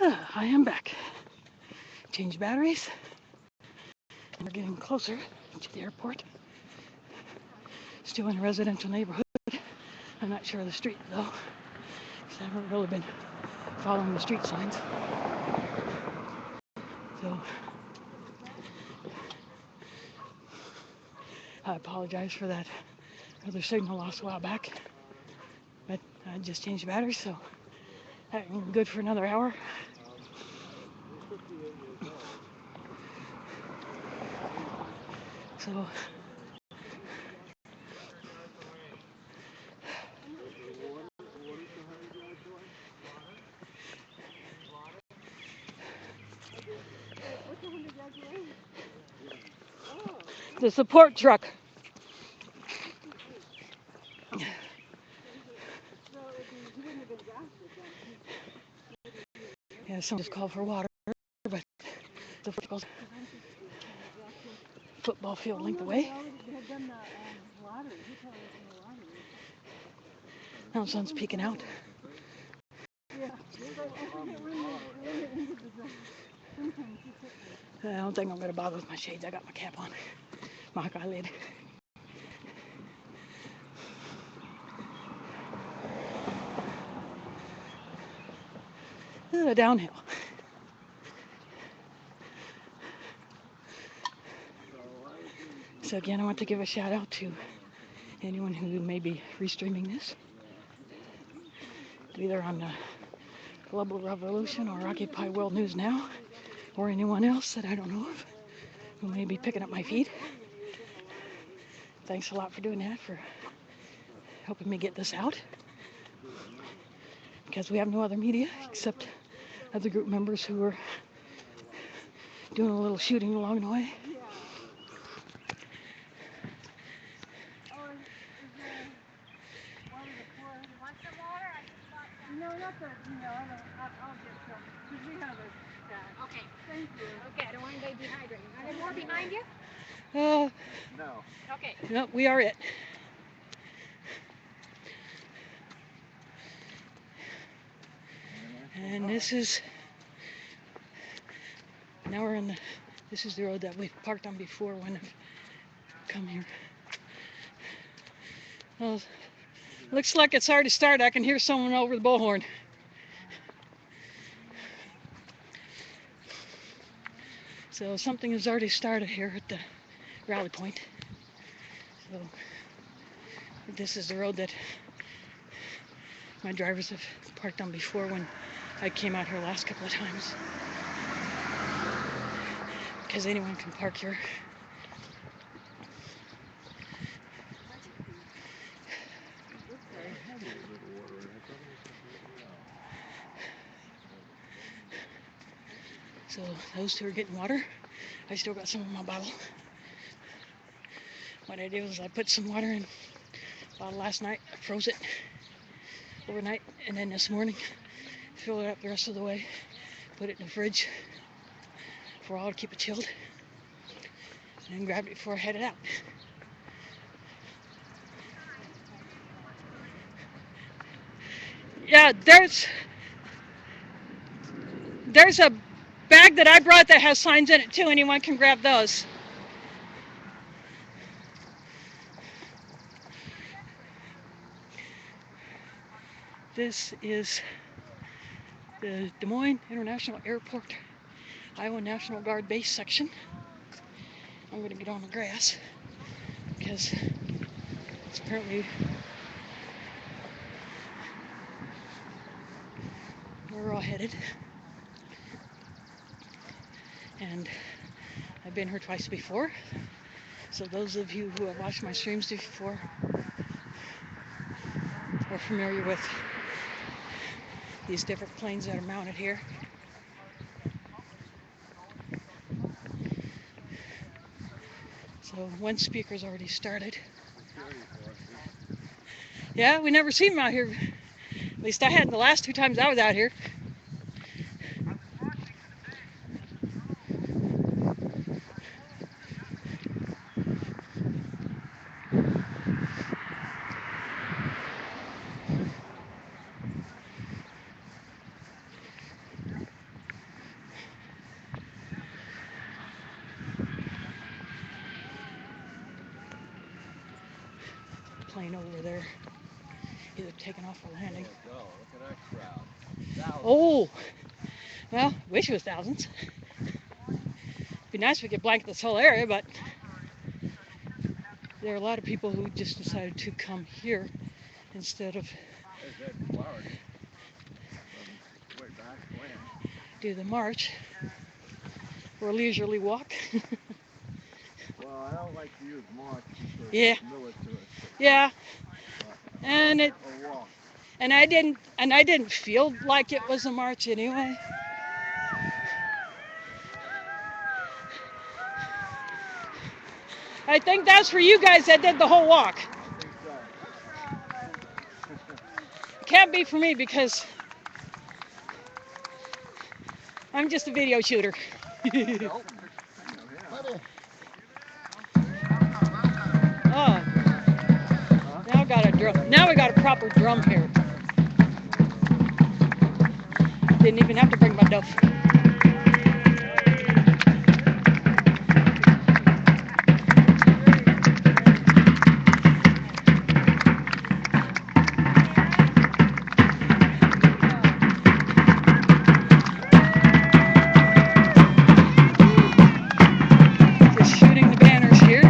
I am back. Changed batteries. We're getting closer to the airport. Still in a residential neighborhood. I'm not sure of the street though, because I haven't really been following the street signs. So I apologize for that other signal lost a while back. But I just changed the batteries, so I'm good for another hour. So the support truck. Yeah, someone just called for water, but the football field length away. Now the sun's peeking out. I don't think I'm going to bother with my shades. I got my cap on, my Hawkeye lid. Downhill. So again, I want to give a shout out to anyone who may be restreaming this, either on Global Revolution or Occupy World News Now, or anyone else that I don't know of who may be picking up my feed. Thanks a lot for doing that, for helping me get this out, because we have no other media except other group members who are doing a little shooting along the way. No, not the, I'll get some, because we have a stack. Okay. Thank you. Okay, I don't want anybody dehydrating. Are there more behind you? No. Okay. No, we are it. And this is, now we're in this is the road that we've parked on before when I've come here. Well, looks like it's hard to start. I can hear someone over the bullhorn. So something has already started here at the rally point. So this is the road that my drivers have parked on before when I came out here last couple of times. Because anyone can park here. So those two are getting water. I still got some in my bottle. What I did was I put some water in the bottle last night. I froze it overnight, and then this morning filled it up the rest of the way. Put it in the fridge for a while to keep it chilled, and then grabbed it before I headed out. Yeah, there's a bag that I brought that has signs in it too. Anyone can grab those. This is the Des Moines International Airport, Iowa National Guard base section. I'm going to get on the grass because it's apparently where we're all headed. And I've been here twice before. So those of you who have watched my streams before are familiar with these different planes that are mounted here. So one speaker's already started. Yeah, we never seen them out here. At least I hadn't the last two times I was out here. plane over there, either taking off or landing. Go. Look at that crowd. Oh, well, wish it was thousands. Be nice if we could blanket this whole area, but there are a lot of people who just decided to come here instead of There's Ed Clark. Way back when. do the march or a leisurely walk. Well, I don't like to use march because Yeah. it's militaristic. Yeah, But and a walk. I didn't feel like it was a march anyway. I think that's for you guys that did the whole walk. I think so. It can't be for me because I'm just a video shooter. Nope. Oh, now we got a drum. Now we got a proper drum here. Didn't even have to bring my duff. Just shooting the banners here.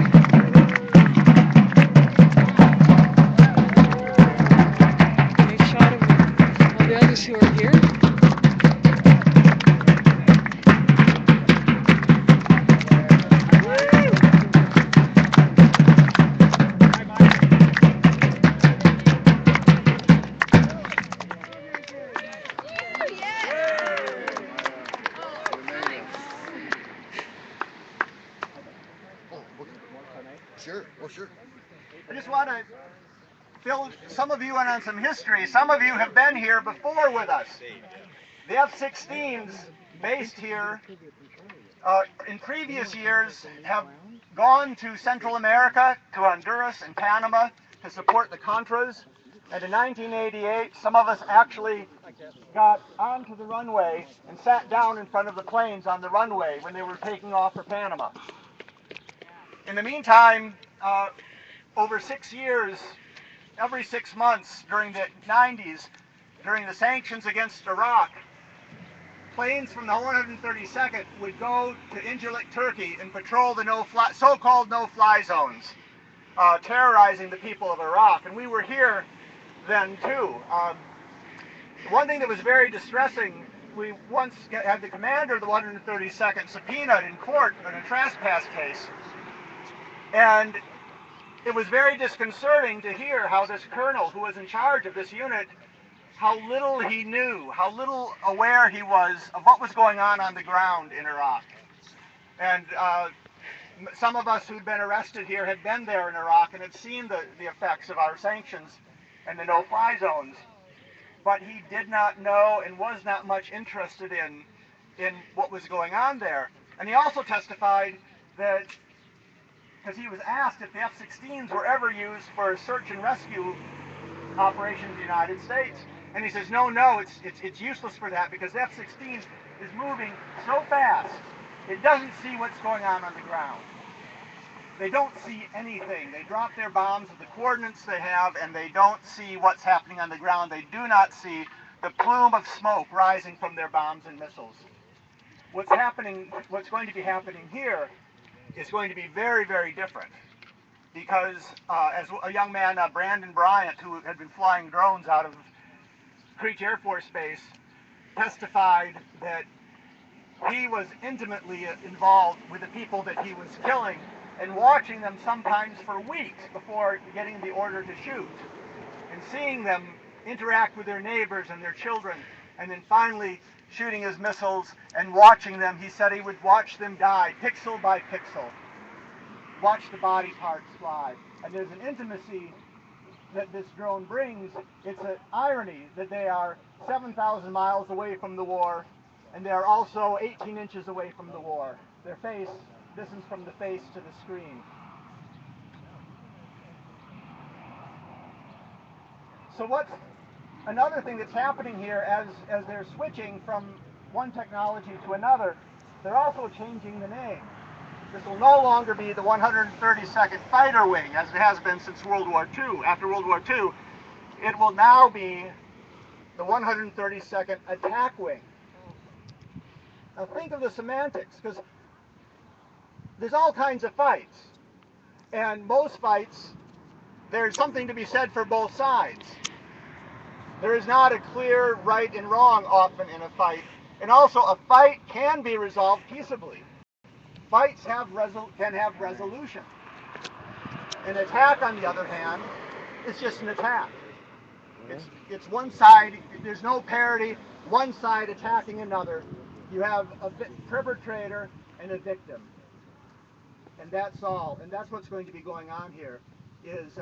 Nice shot of all the others who are here. Sure. Well, sure. I just want to fill some of you in on some history. Some of you have been here before with us. The F-16s based here in previous years have gone to Central America, to Honduras and Panama to support the Contras. And in 1988, some of us actually got onto the runway and sat down in front of the planes on the runway when they were taking off for Panama. In the meantime, over 6 years, every 6 months during the 90s, during the sanctions against Iraq, planes from the 132nd would go to Incirlik, Turkey and patrol the so-called no-fly zones, terrorizing the people of Iraq. And we were here then too. One thing that was very distressing, we once had the commander of the 132nd subpoenaed in court in a trespass case. And it was very disconcerting to hear how this colonel who was in charge of this unit, how little he knew, how little aware he was of what was going on the ground in Iraq. And some of us who'd been arrested here had been there in Iraq and had seen the effects of our sanctions and the no-fly zones. But he did not know and was not much interested in what was going on there. And he also testified that, because he was asked if the F-16s were ever used for search and rescue operations in the United States. And he says, no, it's useless for that because the F-16 is moving so fast, it doesn't see what's going on the ground. They don't see anything. They drop their bombs at the coordinates they have, and they don't see what's happening on the ground. They do not see the plume of smoke rising from their bombs and missiles. What's going to be happening here is going to be very, very different. Because as a young man, Brandon Bryant, who had been flying drones out of Creech Air Force Base, testified that he was intimately involved with the people that he was killing and watching them sometimes for weeks before getting the order to shoot, and seeing them interact with their neighbors and their children, and then finally shooting his missiles and watching them. He said he would watch them die pixel by pixel, watch the body parts fly. And there's an intimacy that this drone brings. It's an irony that they are 7,000 miles away from the war, and they are also 18 inches away from the war. Their face, distance from the face to the screen. So what's another thing that's happening here as they're switching from one technology to another, they're also changing the name. This will no longer be the 132nd Fighter Wing, as it has been since World War II. After World War II, it will now be the 132nd Attack Wing. Now think of the semantics, because there's all kinds of fights. And most fights, there's something to be said for both sides. There is not a clear right and wrong often in a fight. And also, a fight can be resolved peaceably. Fights can have resolution. An attack, on the other hand, is just an attack. It's one side, there's no parity, one side attacking another. You have a perpetrator and a victim. And that's all. And that's what's going to be going on here, is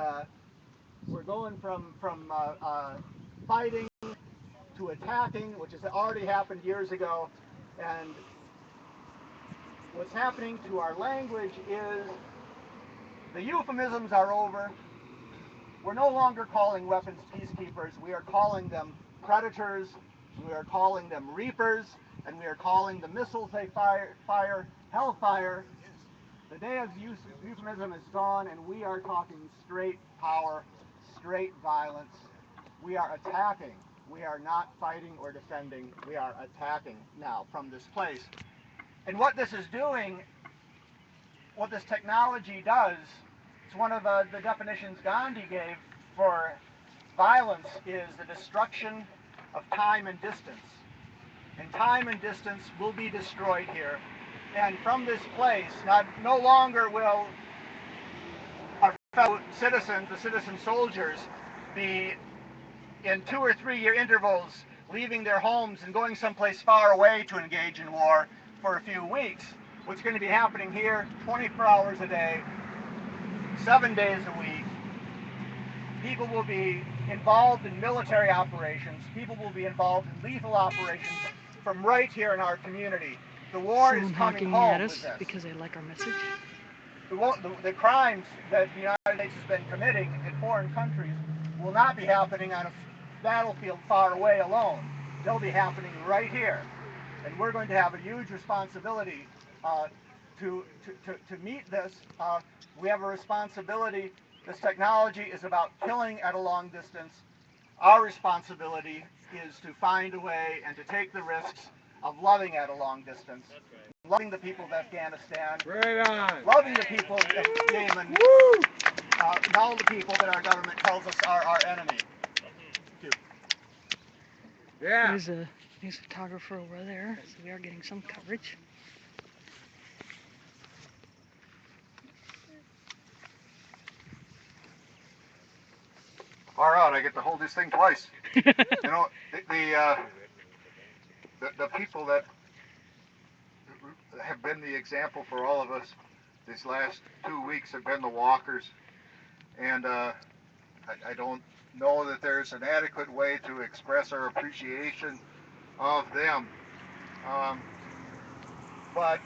we're going from fighting to attacking, which has already happened years ago. And what's happening to our language is the euphemisms are over. We're no longer calling weapons peacekeepers. We are calling them predators. We are calling them reapers. And we are calling the missiles they fire hellfire. The day of euphemism is gone, and we are talking straight power, straight violence. We are attacking. We are not fighting or defending. We are attacking now from this place. And what this is doing, what this technology does, it's one of the definitions Gandhi gave for violence, is the destruction of time and distance. And time and distance will be destroyed here. And from this place, no longer will our fellow citizens, the citizen soldiers, be in 2 or 3 year intervals leaving their homes and going someplace far away to engage in war for a few weeks. What's going to be happening here 24 hours a day, 7 days a week. People will be involved in military operations. People will be involved in lethal operations from right here in our community. The war is coming home at us with this. because they like our message. The crimes that the United States has been committing in foreign countries will not be happening on a battlefield far away alone. They'll be happening right here. And we're going to have a huge responsibility to meet this. We have a responsibility. This technology is about killing at a long distance. Our responsibility is to find a way and to take the risks of loving at a long distance. Loving the people of Afghanistan. Right on. Loving the people of Yemen. And all the people that our government tells us are our enemy. Yeah. There's a news photographer over there, so we are getting some coverage. Far out, I get to hold this thing twice. You know, the people that have been the example for all of us these last 2 weeks have been the walkers. And I don't know that there's an adequate way to express our appreciation of them. But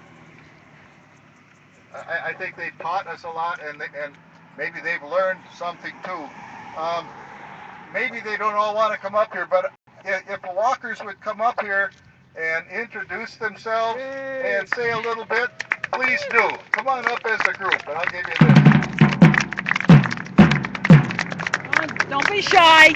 I think they've taught us a lot, and maybe they've learned something too. Maybe they don't all want to come up here, but if the walkers would come up here and introduce themselves and say a little bit, please do. Come on up as a group, and I'll give you this. Don't be shy.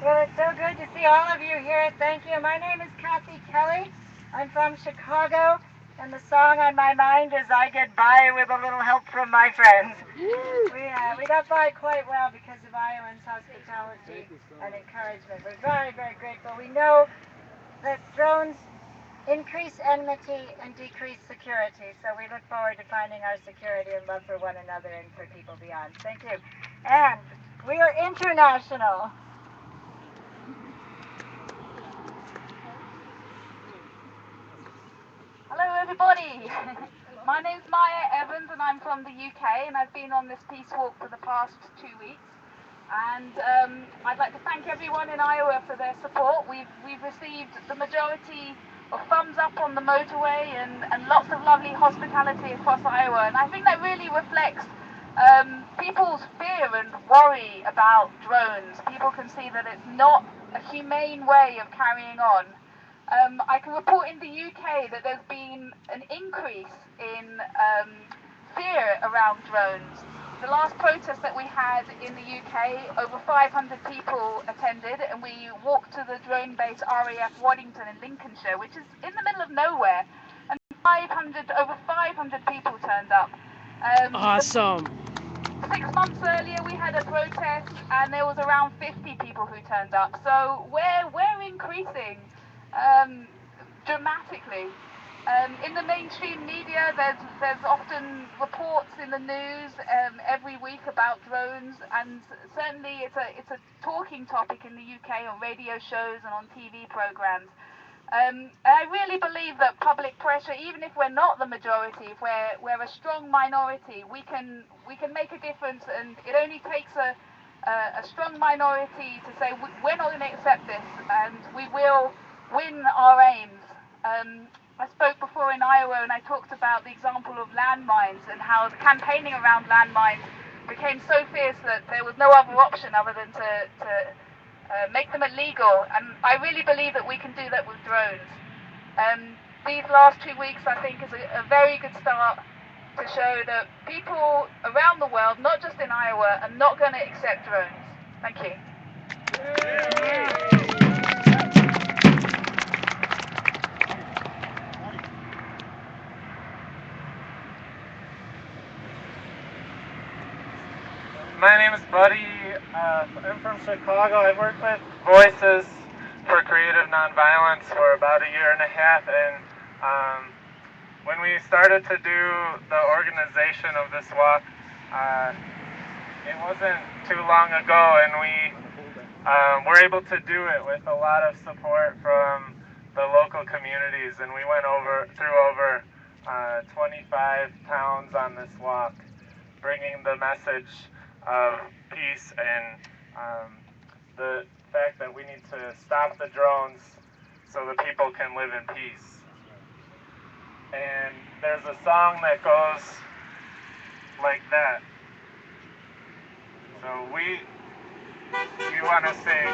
Well, it's so good to see all of you here. Thank you. My name is Kathy Kelly. I'm from Chicago, and the song on my mind is I Get By With a Little Help from My Friends. We got by quite well because of Iowans' hospitality and encouragement. We're very, very grateful. We know that drones increase enmity and decrease security, so we look forward to finding our security and love for one another and for people beyond. Thank you. And we are international. Hello everybody, my name's Maya Evans and I'm from the UK, and I've been on this peace walk for the past 2 weeks, and I'd like to thank everyone in Iowa for their support. We've received the majority of thumbs up on the motorway and lots of lovely hospitality across Iowa, and I think that really reflects people's fear and worry about drones. People can see that it's not a humane way of carrying on. I can report in the UK that there's been an increase in fear around drones. The last protest that we had in the UK, over 500 people attended, and we walked to the drone base RAF Waddington in Lincolnshire, which is in the middle of nowhere, and over 500 people turned up. Awesome. 6 months earlier we had a protest and there was around 50 people who turned up. So we're increasing dramatically. In the mainstream media, there's often reports in the news every week about drones, and certainly it's a talking topic in the UK on radio shows and on TV programs. And I really believe that public pressure, even if we're not the majority, if we're a strong minority, we can make a difference. And it only takes a strong minority to say we're not going to accept this, and we will win our aims. I spoke before in Iowa, and I talked about the example of landmines and how the campaigning around landmines became so fierce that there was no other option other than to make them illegal, and I really believe that we can do that with drones. These last 2 weeks, I think, is a very good start to show that people around the world, not just in Iowa, are not going to accept drones. Thank you. My name is Buddy. I'm from Chicago. I've worked with Voices for Creative Nonviolence for about a year and a half, and when we started to do the organization of this walk, it wasn't too long ago, and we were able to do it with a lot of support from the local communities, and we went through over 25 towns on this walk, bringing the message of peace and the fact that we need to stop the drones so the people can live in peace. And there's a song that goes like that. So you want to sing.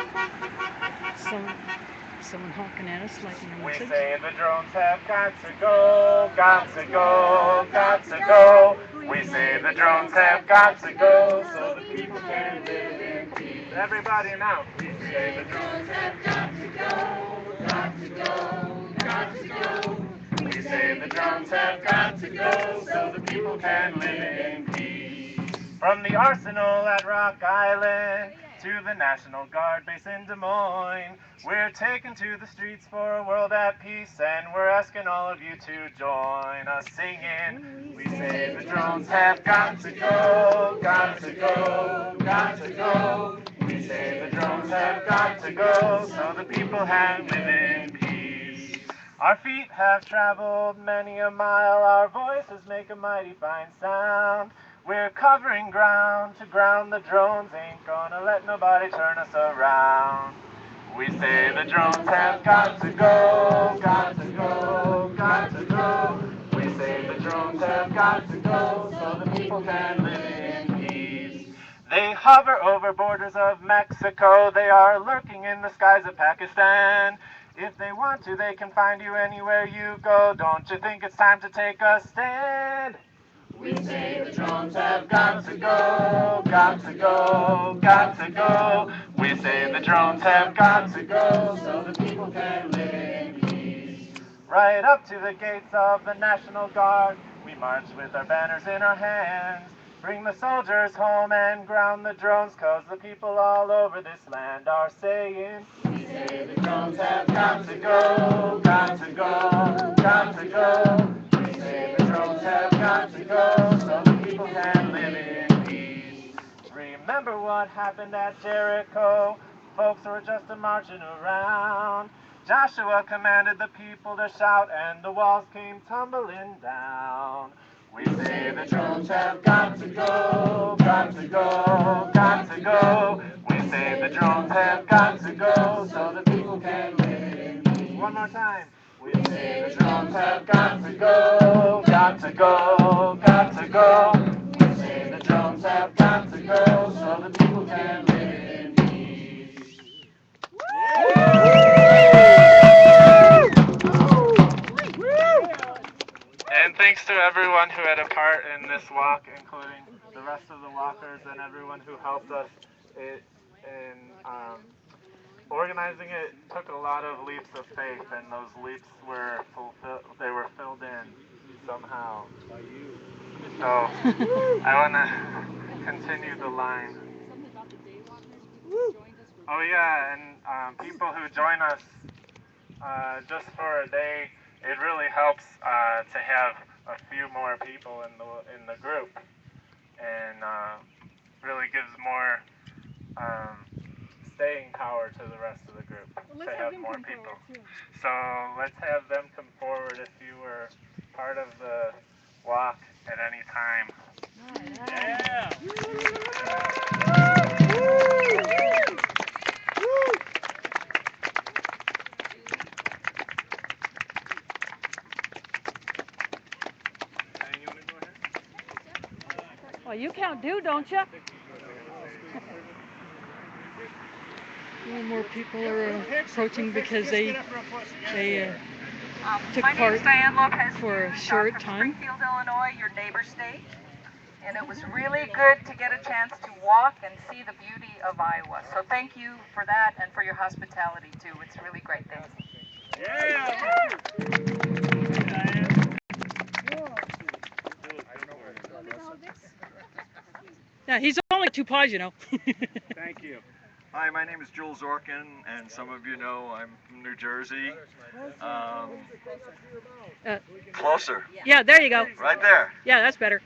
Someone honking at us like in a We message. say the drones have got to go, got to go, got to go. We say the drones have got to go so the people can live in peace. Everybody now. We say the drones have got to go, got to go, got to go. We say the drones have got to go so the people can live in peace. From the arsenal at Rock Island to the National Guard base in Des Moines, we're taking to the streets for a world at peace, and we're asking all of you to join us singing. We say the drones have got to go, got to go, got to go. We say the drones have got to go so the people can live in peace. Our feet have traveled many a mile, our voices make a mighty fine sound. We're covering ground to ground, the drones ain't gonna let nobody turn us around. We say the drones have got to go, got to go, got to go. We say the drones have got to go so the people can live in peace. They hover over borders of Mexico, they are lurking in the skies of Pakistan. If they want to, they can find you anywhere you go. Don't you think it's time to take a stand? We say the drones have got to go, got to go, got to go. We say the drones have got to go so the people can live in peace. Right up to the gates of the National Guard, we march with our banners in our hands. Bring the soldiers home and ground the drones, 'cause the people all over this land are saying, we say the drones have got to go, got to go, got to go. We say the drones have got to go so the people can live in peace. Remember what happened at Jericho? Folks were just marching around. Joshua commanded the people to shout and the walls came tumbling down. We say the drones have got to go, got to go, got to go. We say the drones have got to go so the people can live in peace. One more time. We say the drones have got to go, got to go, got to go. We say the drones have got to go so the people can live in peace. And thanks to everyone who had a part in this walk, including the rest of the walkers and everyone who helped us in organizing it. Took a lot of leaps of faith, and those leaps were filled in somehow. So I want to continue the line. Oh yeah, and people who join us just for a day, it really helps to have a few more people in the group, and really gives more staying power to the rest of the group to have more people. So let's have them come forward if you were part of the walk at any time. Yeah. Well, you count due, don't you? More and more people are approaching because they took My name part is Diane Lopez for a Hughes. short I'm from time. Springfield, Illinois, your neighbor state. And it was really good to get a chance to walk and see the beauty of Iowa. So thank you for that and for your hospitality too. It's really great. Thanks. Yeah, he's only 2 paws, you know. Thank you. Hi, my name is Joel Zorkin, and some of you know I'm from New Jersey. Closer. Yeah, there you go. Right there. Yeah, that's better.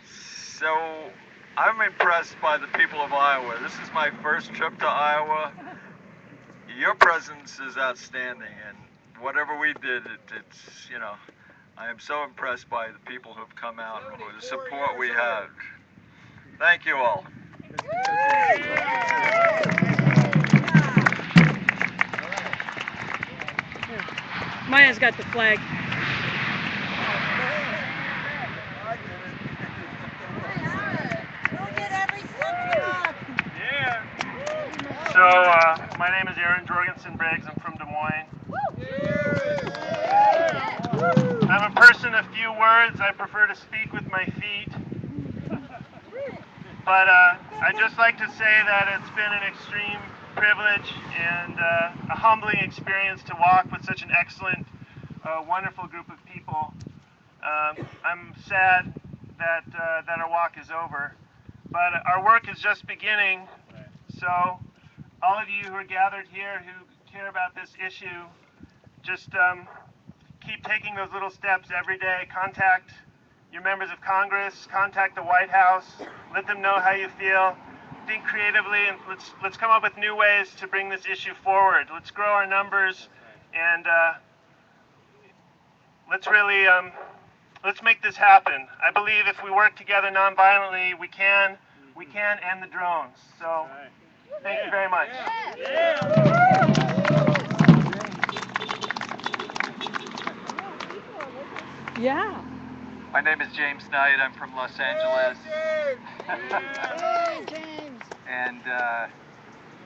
So, I'm impressed by the people of Iowa. This is my first trip to Iowa. Your presence is outstanding, and whatever we did, it's, you know, I am so impressed by the people who have come out and the support we had. Thank you all. Maya's got the flag. So, my name is Aaron Jorgensen Briggs. I'm from Des Moines. I'm a person of few words. I prefer to speak with my feet. But I'd just like to say that it's been an extreme privilege and a humbling experience to walk with such an excellent, wonderful group of people. I'm sad that our walk is over, but our work is just beginning. So all of you who are gathered here who care about this issue, just keep taking those little steps every day. Contact your members of Congress, contact the White House, let them know how you feel. Think creatively, and let's come up with new ways to bring this issue forward. Let's grow our numbers, and let's really let's make this happen. I believe if we work together nonviolently, we can end the drones. So thank you very much. Yeah. My name is James Knight. I'm from Los Angeles. And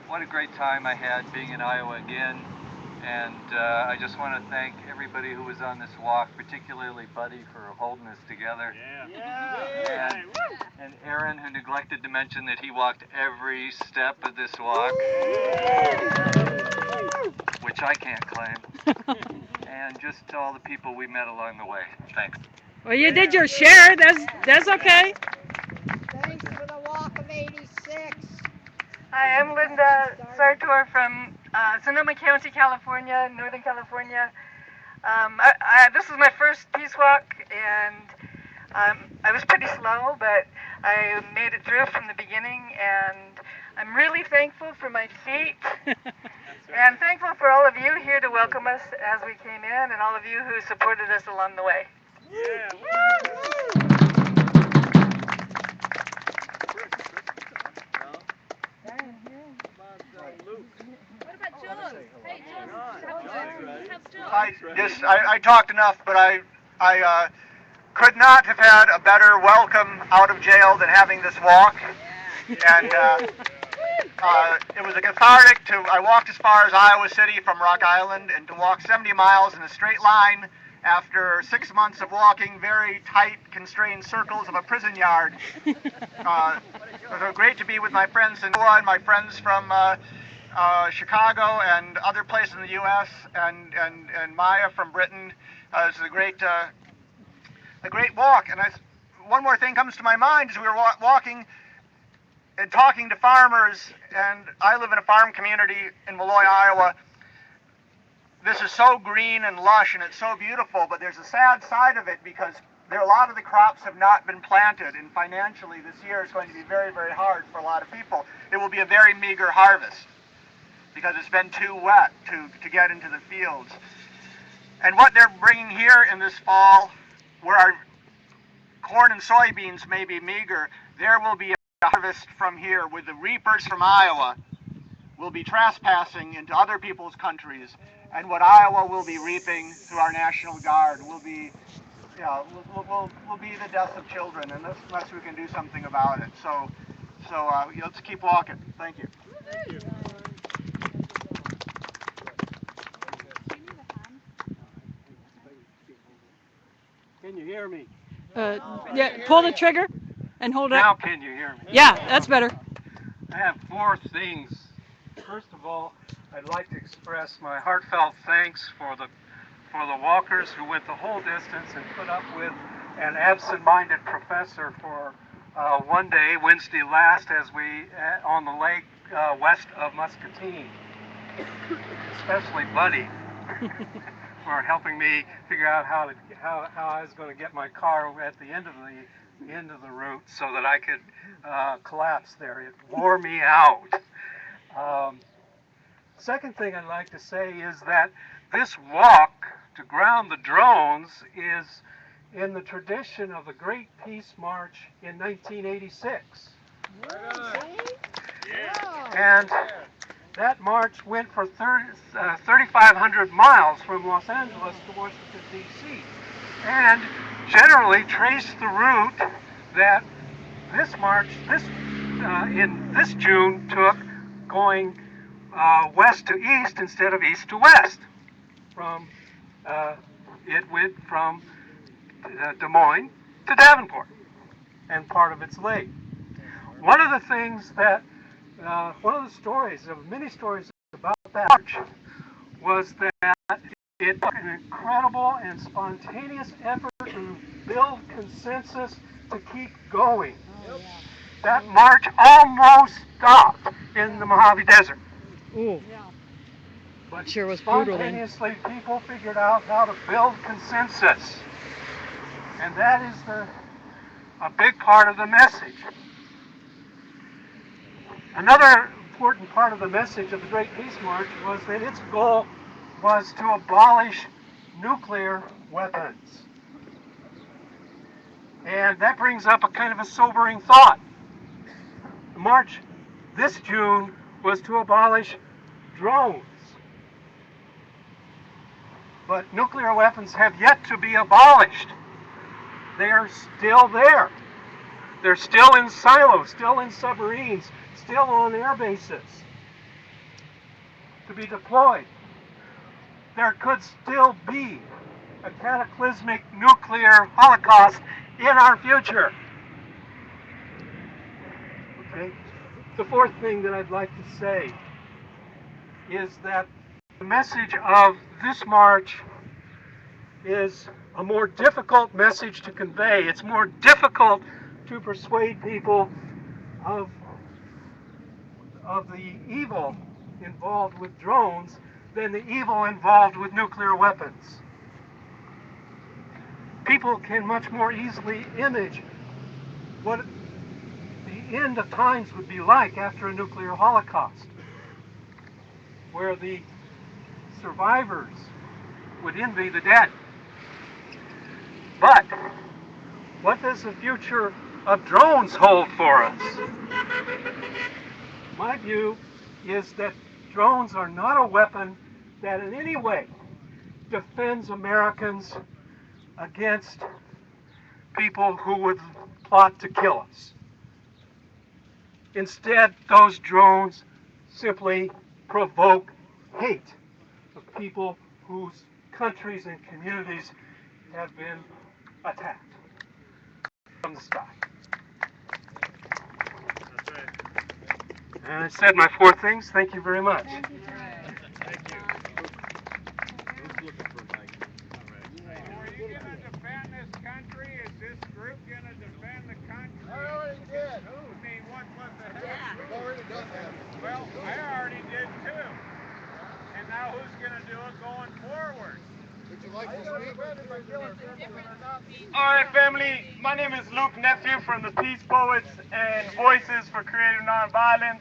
what a great time I had being in Iowa again. And I just want to thank everybody who was on this walk, particularly Buddy for holding us together. And Aaron, who neglected to mention that he walked every step of this walk, which I can't claim. And just to all the people we met along the way. Thanks. Well, you did your share. That's okay. Thanks for the walk of 86. Hi, I'm Linda Sartor from Sonoma County, California, Northern California. This is my first peace walk, and I was pretty slow, but I made it through from the beginning, and I'm really thankful for my feet, and thankful for all of you here to welcome us as we came in, and all of you who supported us along the way. I talked enough, but I could not have had a better welcome out of jail than having this walk. And It was a cathartic I walked as far as Iowa City from Rock Island, and to walk 70 miles in a straight line after 6 months of walking very tight, constrained circles of a prison yard. It was great to be with my friends in Iowa and my friends from Chicago and other places in the U.S. and Maya from Britain. It was a great walk. And one more thing comes to my mind as we were walking and talking to farmers, and I live in a farm community in Malloy, Iowa. This is so green and lush and it's so beautiful, but there's a sad side of it because a lot of the crops have not been planted, and financially this year is going to be very, very hard for a lot of people. It will be a very meager harvest because it's been too wet to get into the fields. And what they're bringing here in this fall, where our corn and soybeans may be meager, there will be a harvest from here with the reapers from Iowa will be trespassing into other people's countries, and what Iowa will be reaping through our National Guard will be the death of children, unless we can do something about it. So let's keep walking. Thank you. Can you hear me? Yeah, pull the trigger and hold it Now up. can you hear me? Yeah, that's better. I have 4 things. First of all, I'd like to express my heartfelt thanks for the walkers who went the whole distance and put up with an absent-minded professor for one day, Wednesday last, as we on the lake west of Muscatine. Especially Buddy for helping me figure out how I was going to get my car at the end of the route so that I could collapse there. It wore me out. Second thing I'd like to say is that this walk to ground the drones is in the tradition of the Great Peace March in 1986. And that march went for 3,500 miles from Los Angeles to Washington, D.C. and generally traced the route that this march in this June took, going west to east instead of east to west. It went from Des Moines to Davenport and part of its lake. One of the things that one of the stories, of many stories about that march, was that it took an incredible and spontaneous effort to build consensus to keep going. That march almost stopped in the Mojave Desert. Ooh. But sure was brutal then. spontaneously, people figured out how to build consensus. And that is a big part of the message. Another important part of the message of the Great Peace March was that its goal was to abolish nuclear weapons. And that brings up a kind of a sobering thought. The march this June was to abolish drones. But nuclear weapons have yet to be abolished. They are still there. They're still in silos, still in submarines, still on air bases to be deployed. There could still be a cataclysmic nuclear holocaust in our future. Okay? The fourth thing that I'd like to say is that the message of this march is a more difficult message to convey. It's more difficult to persuade people of the evil involved with drones than the evil involved with nuclear weapons. People can much more easily image what the end of times would be like after a nuclear holocaust, where the survivors would envy the dead. But what does the future of drones hold for us? My view is that drones are not a weapon that in any way defends Americans against people who would plot to kill us. Instead, those drones simply provoke hate of people whose countries and communities have been attacked from the sky. And I said my 4 things. Thank you very much. Well, I already did too. And now who's going to do it going forward? Would you like to speak? All right, family. My name is Luke Nephew from the Peace Poets and Voices for Creative Nonviolence.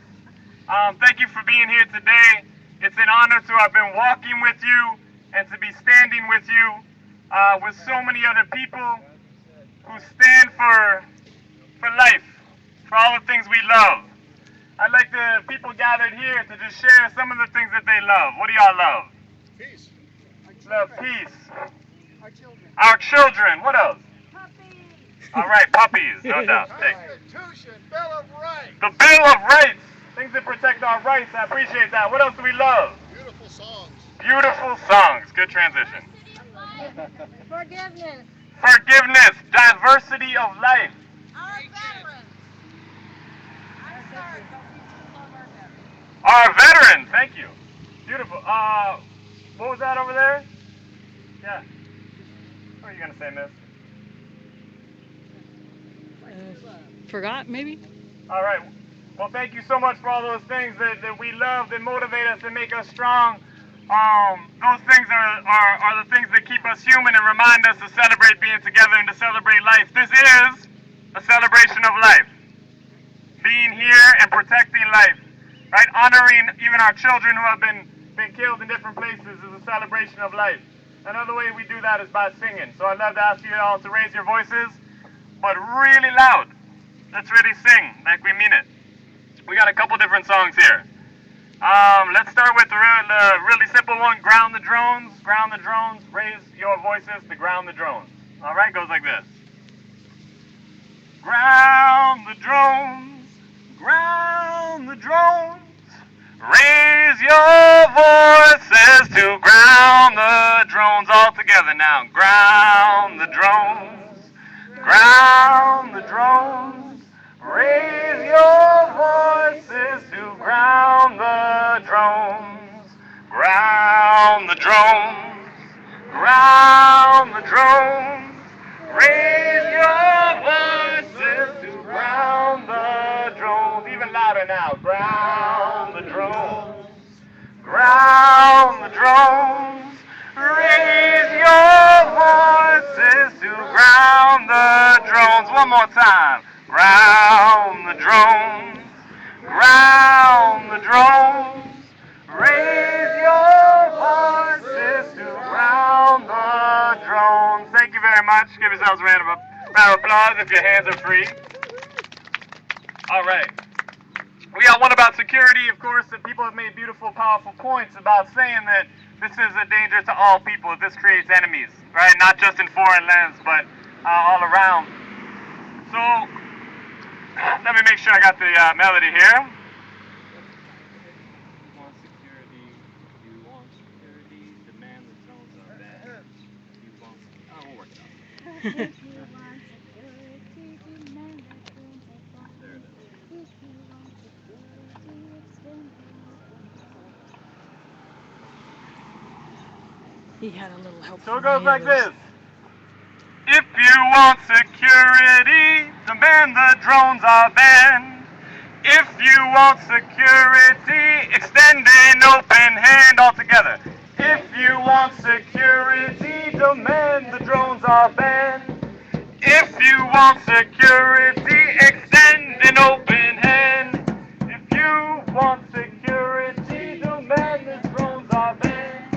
Thank you for being here today. It's an honor to have been walking with you and to be standing with you with so many other people who stand for life, for all the things we love. I'd like the people gathered here to just share some of the things that they love. What do y'all love? Peace. Love peace. Our children. What else? Puppies. All right, puppies, no doubt. Hey. Constitution, Bill of Rights. The Bill of Rights. Things that protect our rights. I appreciate that. What else do we love? Beautiful songs. Beautiful songs. Good transition. Forgiveness. Forgiveness. Diversity of life. Our veterans. Our veterans. Thank you. Beautiful. What was that over there? Yeah. What are you going to say, miss? Forgot, maybe? All right. Well, thank you so much for all those things that we love, that motivate us, that make us strong. Those things are the things that keep us human and remind us to celebrate being together and to celebrate life. This is a celebration of life. Being here and protecting life, right? Honoring even our children who have been killed in different places is a celebration of life. Another way we do that is by singing. So I'd love to ask you all to raise your voices, but really loud. Let's really sing like we mean it. We got a couple different songs here. Let's start with the really simple one, Ground the Drones. Ground the drones. Raise your voices to ground the drones. All right, goes like this. Ground the drones. Ground the drones. Raise your voices to ground the drones. All together now. Ground the drones. Ground the drones. Raise your voices to ground the drones. Ground the drones. Ground the drones. Raise your voices to ground the drones. Even louder now. Ground the drones. Ground the drones. Raise your voices to ground the drones. One more time. Ground the drones. Ground the drones. Raise your voices to ground the drones. Thank you very much. Give yourselves a round of applause if your hands are free. All right. We got one about security, of course, that people have made beautiful, powerful points about saying that this is a danger to all people. This creates enemies, right? Not just in foreign lands, but all around. So, let me make sure I got the melody here. You want security, demand the drones are bad. You want, we'll work it out. If you want security, demand that drones are bad. There it is. If you want security, extend He had a little help. So it from goes the like others. this. If you want security, demand the drones are banned. If you want security, extend an open hand all together. If you want security, demand the drones are banned. If you want security, extend an open hand. If you want security, demand the drones are banned.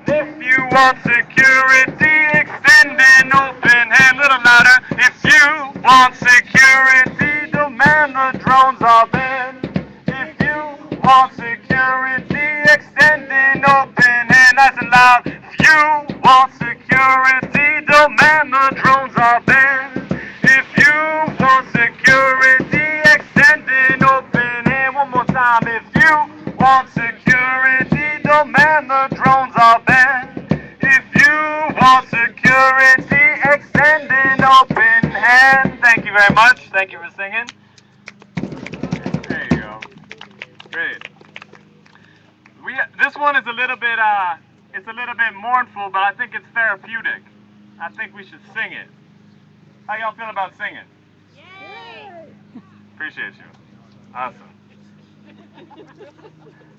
If you want security, extend an open hand. Little louder. If you want security, demand the drones are banned. If you want security, extend an open hand. Nice and loud. If you want security, demand the drones are banned. If you want security, extend an open hand. One more time. If you want security, don't man the drones are banned. If you want security, extend an open hand. Thank you very much. Thank you for singing. There you go. Great. This one is a little bit mournful, but I think it's therapeutic. I think we should sing it. How y'all feel about singing? Yay! Appreciate you. Awesome.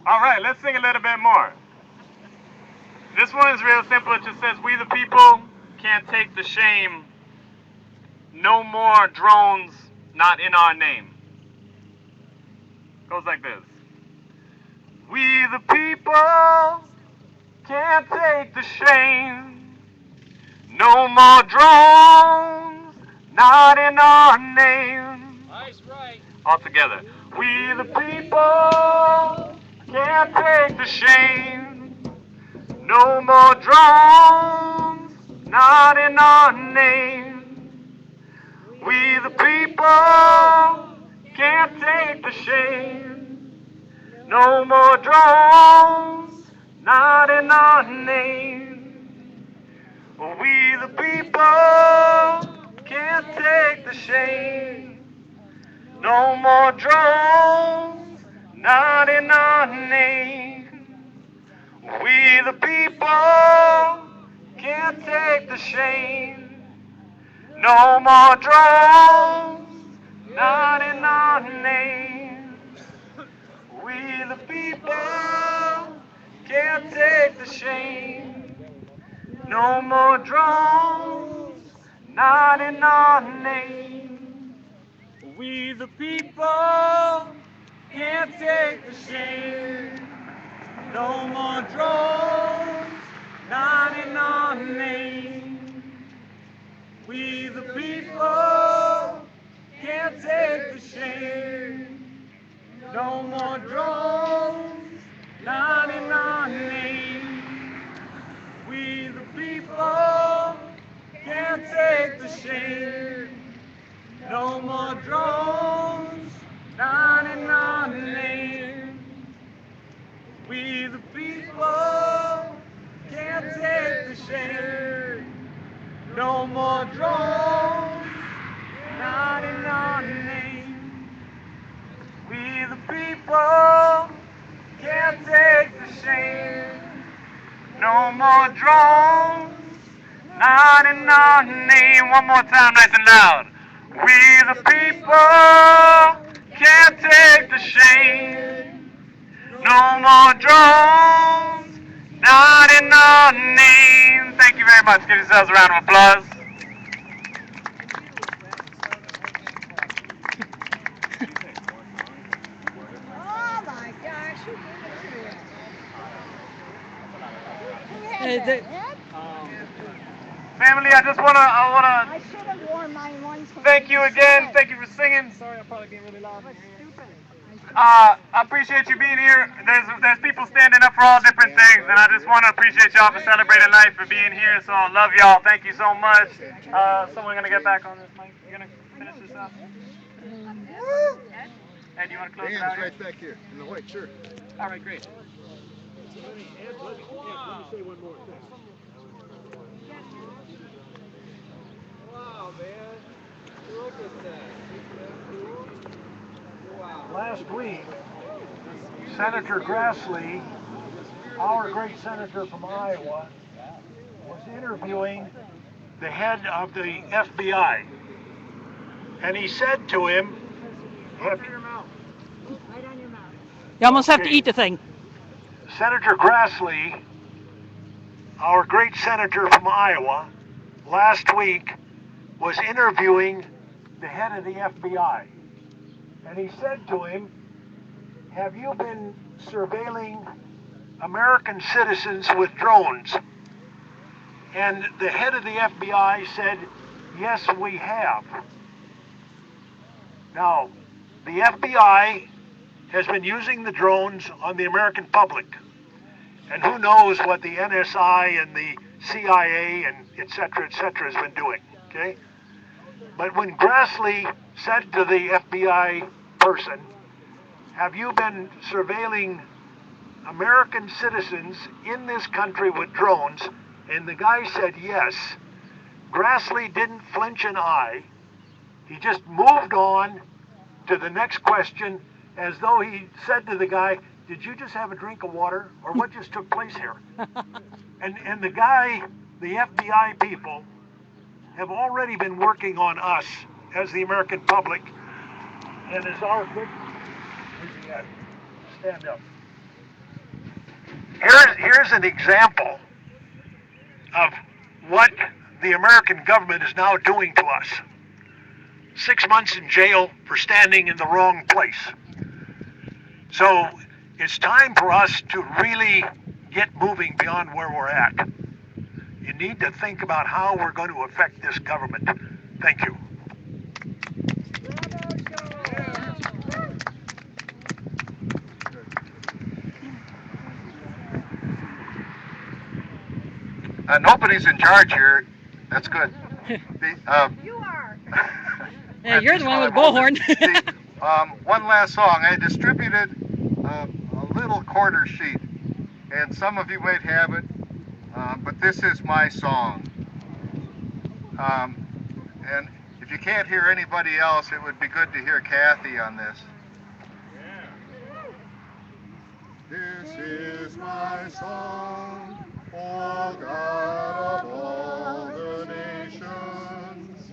All right, let's sing a little bit more. This one is real simple. It just says, "We the people can't take the shame. No more drones, not in our name." Goes like this. We the people can't take the shame. No more drones, not in our name. Nice, right. All together. We the people can't take the shame. No more drones, not in our name. We the people can't take the shame. No more drones, not in our name. We the people can't take the shame. No more drones, not in our name. We the people can't take the shame. No more drones, not in our name. We the people can't take the shame. No more drones, not in our name. We the people can't take the shame. No more drones, not in our name. We the people can't take the shame. No more drones, not in our name. We the people can't take the shame. No more drones, not in our name. We the people can't take the shame. No more drones, not in our name. We the people can't take the shame. No more drones, not in our name. One more time, nice and loud. We the people can't take the shame. No more drones, not in our name. Thank you very much. Give yourselves a round of applause. Oh my gosh, who Hey, they- Family, I just wanna should have worn mine once. thank you again. Thank you for singing. Sorry, I'm probably being really loud. Stupid. I appreciate you being here. There's people standing up for all different things, and I just want to appreciate y'all for celebrating life, for being here. So I love y'all. Thank you so much. Someone gonna get back on this mic. You gonna finish this up? Ed, you want to close it out? Dan's Here? right back here in the white shirt. All right, great. Wow, man. Look at that. Wow. Last week, Senator Grassley, our great senator from Iowa, was interviewing the head of the FBI. And he said to him, Right on your mouth. You almost have to eat the thing. Senator Grassley, our great senator from Iowa, last week was interviewing the head of the FBI. And he said to him, have you been surveilling American citizens with drones? And the head of the FBI said, yes, we have. Now, the FBI has been using the drones on the American public. And who knows what the NSI and the CIA and et cetera has been doing, okay? But when Grassley said to the FBI person, have you been surveilling American citizens in this country with drones? And the guy said yes. Grassley didn't flinch an eye. He just moved on to the next question as though he said to the guy, did you just have a drink of water? Or what just took place here? And the guy, the FBI people, have already been working on us as the American public and as our big... Where's he at? Stand up. Here's an example of what the American government is now doing to us. 6 months in jail for standing in the wrong place. So it's time for us to really get moving beyond where we're at. You need to think about how we're going to affect this government. Thank you. Nobody's in charge here. That's good. You are. Yeah, you're the one with bullhorn. One last song. I distributed a little quarter sheet, and some of you might have it, but this is my song. And if you can't hear anybody else, it would be good to hear Kathy on this. This is my song, O God of all the nations,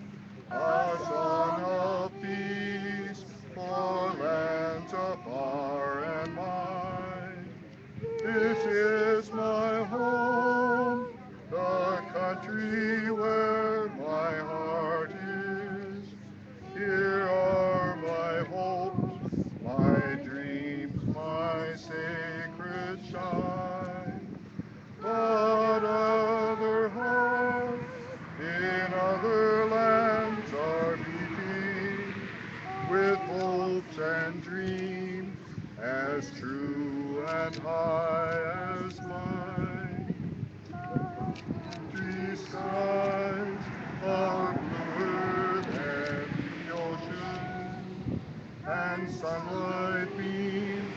a song of peace for lands afar and wide. This is my home, the country where my heart is. Here are my hopes, my dreams, my sacred shine. But other hearts in other lands are beating with hopes and dreams as true and high as mine. These skies are bluer than the ocean, and sunlight beams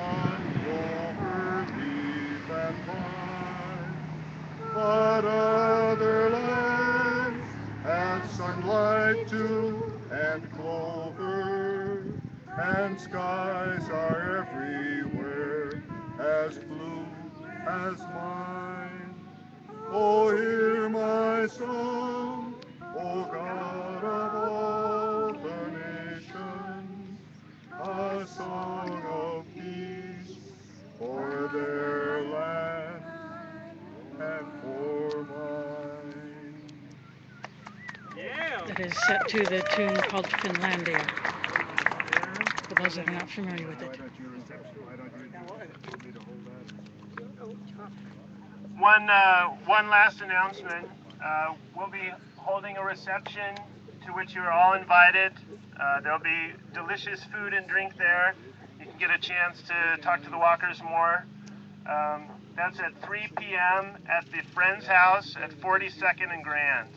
on clover leaf and vine. But other lands have sunlight too, and clover, and skies are everywhere as blue as mine. Oh, hear my song, O God of all the nations, a song of peace for their land and for mine. It is set to the tune called Finlandia, for those that are not familiar with it. One last announcement. We'll be holding a reception to which you're all invited. There'll be delicious food and drink there. You can get a chance to talk to the walkers more. That's at 3 p.m. at the Friends House at 42nd and Grand.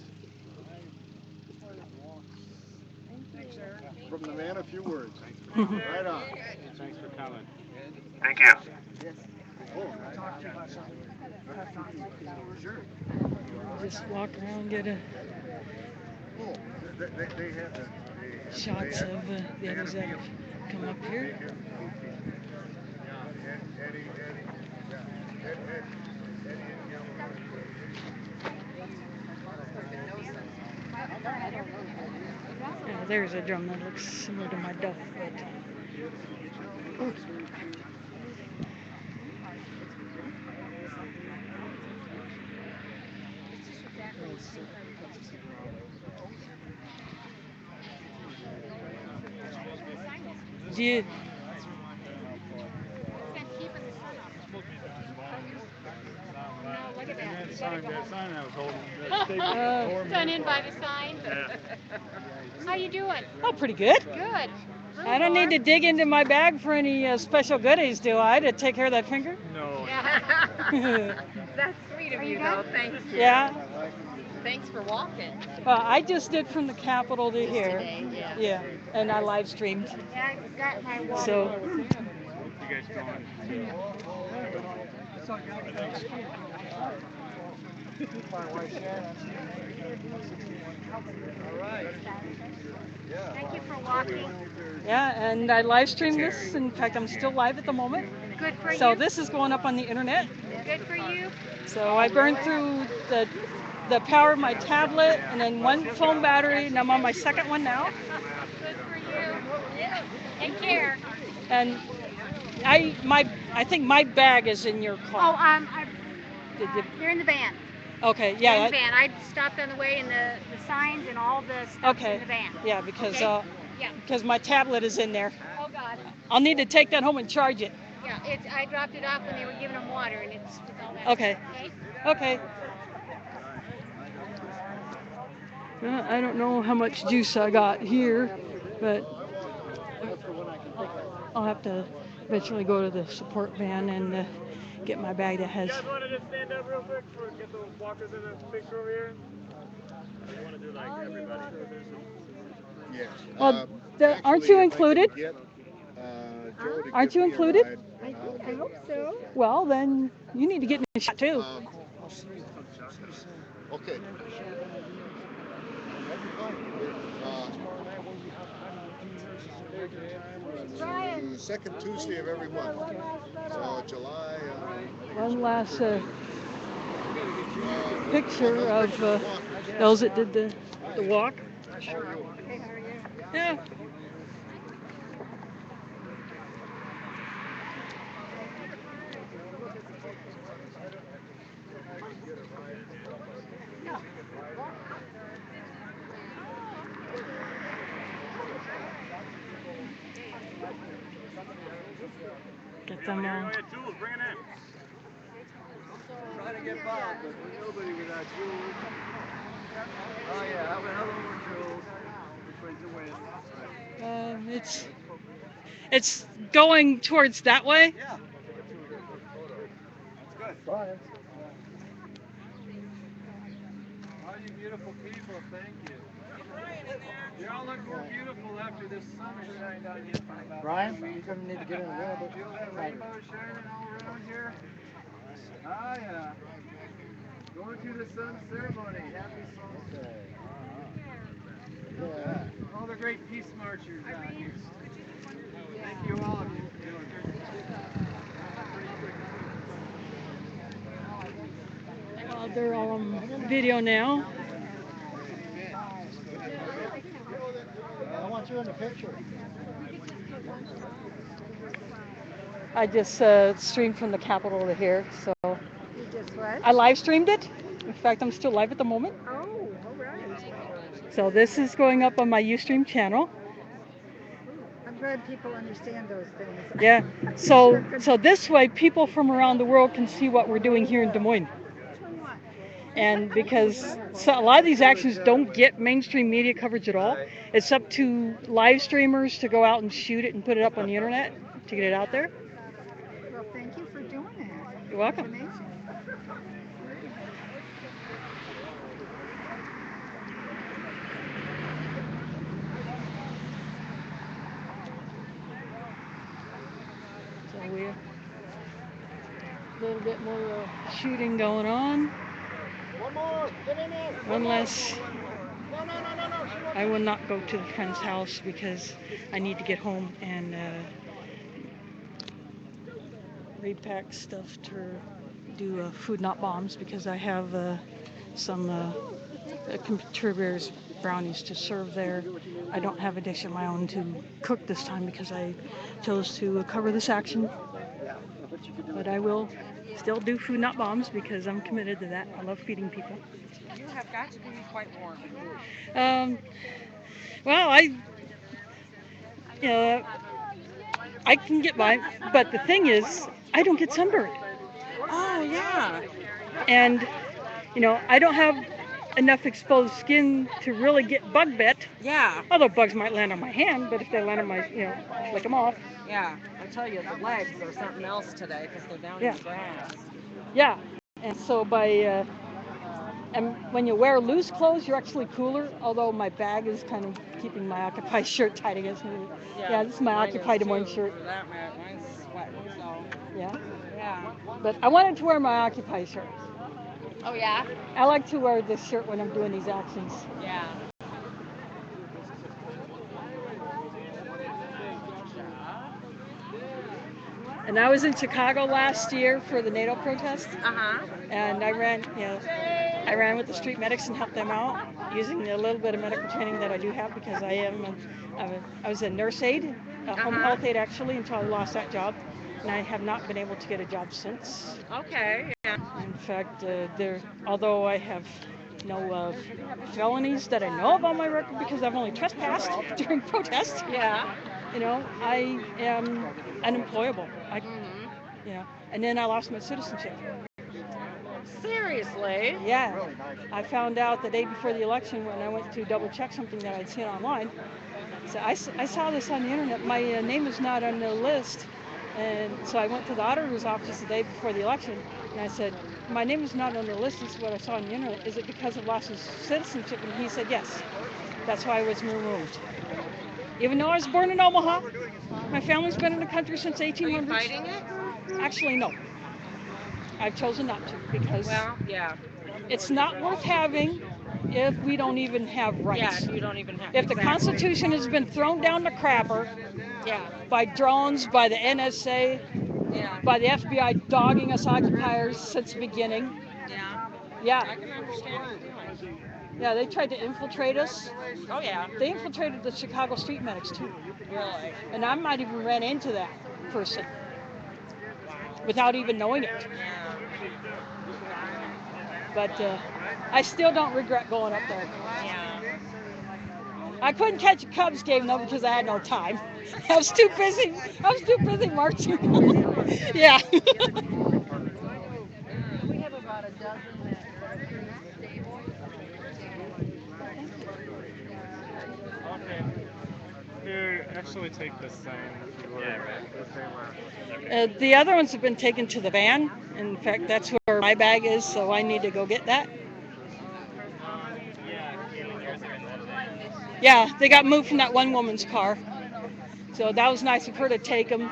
From the man, a few words. Right on. Thanks for coming. Thank you. Just walk around, get a shots of the others that have come up here. There's a drum that looks similar to my duff, but do Done in by the sign. How you doing? Oh, pretty good. Good. Really I don't need to dig into my bag for any special goodies, do I, to take care of that finger? No. Yeah. That's sweet of you, though. Thank you. Yeah. Thanks for walking. Well, I just did from the Capitol to here. Today, yeah. Yeah, and I live streamed. Yeah, I got my water. So, You guys going? Thank you for walking. Yeah, and I live stream this. In fact, I'm still live at the moment. Good for So you. this is going up on the internet. Good for you. So I burned through the power of my tablet and then one phone battery, and I'm on my second one now. Good for you. Take care. And I think my bag is in your Oh, car. they're in the van. Okay, They're yeah. in the van. I stopped on the way, and the signs and all the stuff's Okay. in the van. Yeah, because Okay? Yeah. because my tablet is in there. Oh God. I'll need to take that home and charge it. Yeah. I dropped it off when they were giving them water, and it's all that. Okay. Stuff, Okay. I don't know how much juice I got here, but I'll have to eventually go to the support van and get my bag that has. You guys want to just stand up real quick for get the walkers in the picture over here? Or you want to do like everybody? Yes. Well, aren't you included? Aren't you included? I hope so. Well, then you need to get in the shot too. Okay. Second Tuesday of every month. So July. One last picture of those that did the walk. Yeah. Get them all. Tools, bring it in. Trying to get Bob, but nobody without Jules. Oh yeah, have another one, Jules. Which one's the win? It's going towards that way. Yeah. That's good. Brian. All you beautiful people, thank you. You all look more beautiful after this sun is shining on you. Brian, you're going to need to get in a little bit. Feel that rainbow shining all around here? Oh yeah. Going through the sun ceremony. Happy solstice. Yeah. All the great peace marchers out here. Thank you all of you. They're all on video now. I want you in the picture. I just streamed from the Capitol to here, so You just what? I live streamed it. In fact, I'm still live at the moment. Oh, all right. So this is going up on my Ustream channel. I'm glad people understand those things. Yeah. So this way, people from around the world can see what we're doing here in Des Moines. And because a lot of these actions don't get mainstream media coverage at all, it's up to live streamers to go out and shoot it and put it up on the internet to get it out there. Well, thank you for doing that. You're welcome. It's amazing. So we have a little bit more shooting going on. One more. Get in there. One less. No. I will not go to the friend's house because I need to get home and repack stuff to do food not bombs because I have some contributors brownies to serve there. I don't have a dish of my own to cook this time because I chose to cover this action. But I will still do food not bombs because I'm committed to that. I love feeding people. You have got to be quite warm. Well, I can get by, but the thing is, I don't get sunburned. Oh, yeah. And, I don't have enough exposed skin to really get bug bit. Yeah. Although bugs might land on my hand, but if they land on my, flick them off. Yeah. I tell you, the legs are something else today because they're down in the grass. Yeah. And so and when you wear loose clothes, you're actually cooler, although my bag is kind of keeping my Occupy shirt tight against me. Yeah, this is my Occupy Des Moines shirt. For that matter, mine's sweating, so. Yeah. Yeah. Yeah. But I wanted to wear my Occupy shirt. Oh yeah? I like to wear this shirt when I'm doing these actions. Yeah. And I was in Chicago last year for the NATO protest, Uh-huh. and I ran with the street medics and helped them out using a little bit of medical training that I do have because I was a nurse aide, a home health aide actually, until I lost that job, and I have not been able to get a job since. Okay. Yeah. In fact, although I have no felonies that I know of on my record because I've only trespassed during protests. Yeah. I am unemployable. And then I lost my citizenship. Seriously? Yeah. I found out the day before the election when I went to double check something that I'd seen online. So I saw this on the internet. My name is not on the list. And so I went to the auditor's office the day before the election and I said, my name is not on the list. This is what I saw on the internet. Is it because of loss of citizenship? And he said, yes. That's why I was removed. Even though I was born in Omaha, my family's been in the country since 1800s. Are you fighting it? Actually, no. I've chosen not to because yeah. It's not worth having if we don't even have rights. Yeah, you don't even have. If the Constitution has been thrown down the crapper by drones, by the NSA, by the FBI dogging us occupiers since the beginning. Yeah. I can understand the feeling. Yeah, they tried to infiltrate us. Oh yeah. They infiltrated the Chicago street medics too. Really? And I might even ran into that person without even knowing it. But I still don't regret going up there. Yeah. I couldn't catch a Cubs game though because I had no time. I was too busy marching. Yeah. We have about a dozen that are stable. Okay. Here, actually take this sign if you would. Yeah, right. The other ones have been taken to the van. In fact, that's where my bag is, so I need to go get that. Yeah, they got moved from that one woman's car. So that was nice of her to take them.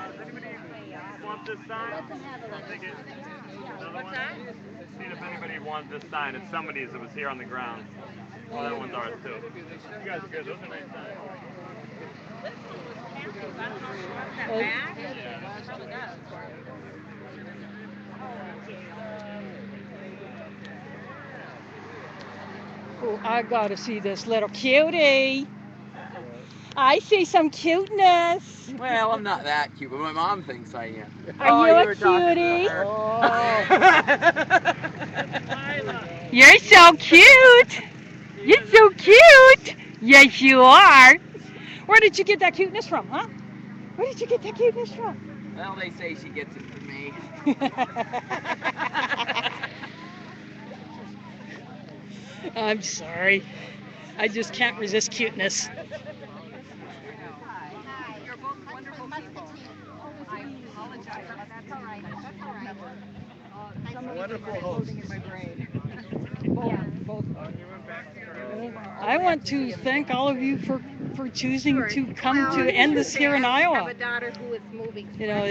Want this sign? What's that? See if anybody wants this sign. It's somebody's that was here on the ground. Well, that one's ours too. You guys are good. Those are nice signs. Oh, I gotta see this little cutie. I see some cuteness. Well, I'm not that cute, but my mom thinks I am. Are you a cutie? You're so cute. You're so cute. Yes, you are. Where did you get that cuteness from, huh? Where did you get that cuteness from? Well, they say she gets it from me. I'm sorry. I just can't resist cuteness. You're both wonderful people. I apologize. That's all right. That's all right. Wonderful host. Both. I want to thank all of you for choosing to come to end this here in Iowa. I have a daughter who is moving. You know,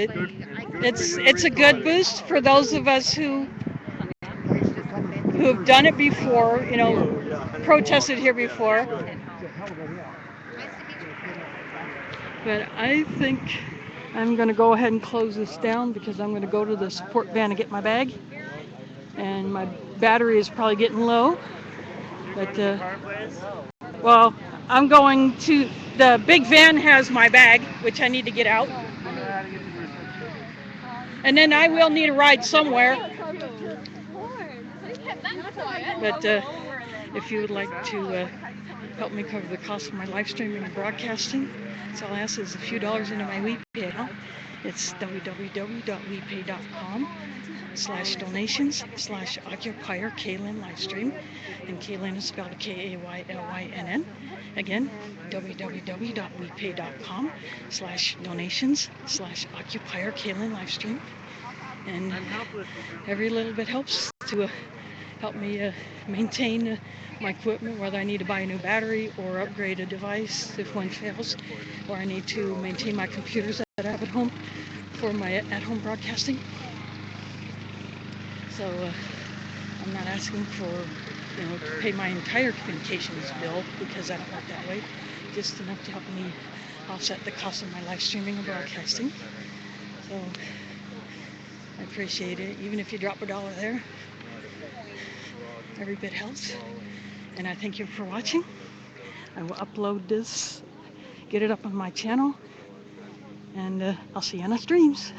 it's a good boost for those of us who have done it before, you know, protested here before. But I think I'm going to go ahead and close this down because I'm going to go to the support van and get my bag. And my battery is probably getting low. But, well, I'm going to, the big van has my bag, which I need to get out. And then I will need a ride somewhere. But if you would like to help me cover the cost of my live streaming and broadcasting, so all I ask is a few dollars into my WePay account. It's www.wepay.com/donations/occupier Kaylyn livestream, and Kaylyn is spelled Kaylynn. Again, www.wepay.com/donations/occupier Kaylyn livestream, and every little bit helps to help me maintain my equipment, whether I need to buy a new battery or upgrade a device if one fails, or I need to maintain my computers that I have at home for my at-home broadcasting. So I'm not asking for, to pay my entire communications bill, because I don't work that way. Just enough to help me offset the cost of my live streaming and broadcasting. So I appreciate it. Even if you drop $1 there, every bit helps. And I thank you for watching. I will upload this, get it up on my channel, and I'll see you on the streams.